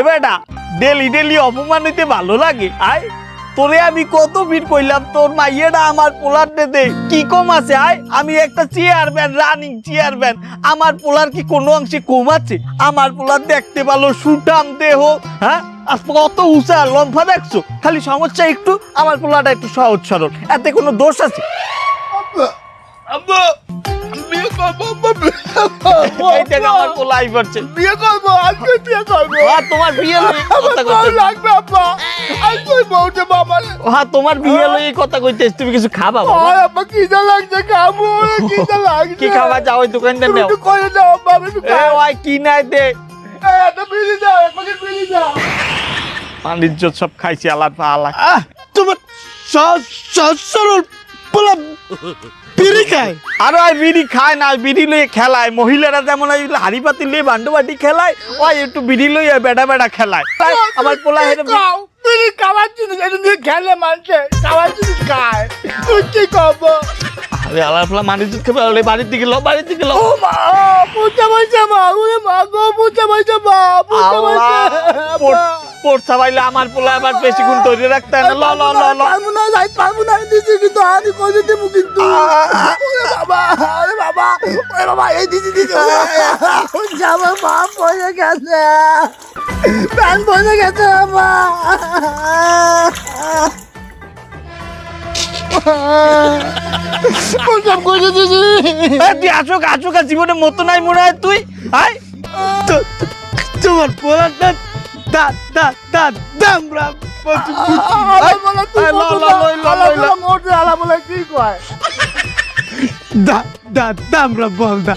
বেটা daily daily অপমান হইতে ভালো লাগে আয় তোরে আমি কত ভিড় কইলাম তোর মাইয়েটা আমার পোলার দে কি কম আছে আয় আমি একটা চেয়ারম্যান রানিং চেয়ারম্যান আমার পোলার কি কোনো অংশে কম আছে আমার পোলার দেখতে ভালো সুঠাম দেহ হ্যাঁ আর কত উঁচা লম্ফা দেখছো খালি সমস্যা একটু আমার পোলাটা একটু সহজ সরল এতে কোনো দোষ আছে এই দেখ আমার পোলা আই পড়ছে বিয়ে করবো আজকে বিয়ে করবো আর তোমার বিয়ে লই কথা ভালো কইতে লাগবে আব্বা আজকে বউটা বাবা হ্যাঁ তোমার বিয়ে লই কথা কইতেছ তুমি কিছু খাবা বাবা আর আব্বা খিদা লাগছে খাবো খিদা লাগছে কি খাবা যাও ওই দোকানটা নাও একটু করে দাও আব্বা আমি একটু এ ওই কি নাই দে একটা বিড়ি দাও একটা বিড়ি দাও বাণিজ্য সব খাইছি আলাদ আলাদ তোমার সরল পোলা বিড়ি খায় আর ওই বিড়ি খায় না বিড়ি লইয়ে খেলায় মহিলারা যেমন ওই হাড়ি পাতি লিয়ে বান্ডু বাটি খেলায় ওই একটু বিড়ি লইয়ে বেড়া বেড়া খেলায় তাই আমার পোলা হেরে বিড়ি খাওয়ার জিনিস এটা দিয়ে খেলে মানুষে খাওয়ার জিনিস খায় তুই কি করবো আরে আলার পোলা বাণিজ্য খেবে ওই বাড়ির দিকে লো বাড়ির দিকে লো ও মা পুজা বইছে মা ওরে মা গো পুজা বইছে মা পুজা বইছে পড়ছা ভাইলে আমার পোলা আবার বেশিক্ষণ তৈরি রাখতে হয় না ল ল ল ল পারবো না যাই পারবো না দিদি কিন্তু আমি কই দেবো কিন্তু ওরে বাবা ওরে বাবা ওরে বাবা এই দিদি দিদি আমার মা পড়ে গেছে প্যান পড়ে গেছে বাবা ওসব করে দিদি তুই আসুক আসুক আর জীবনে মতো নাই মনে হয় তুই আয় তোমার পোলাটা দামরা দামরা বল দা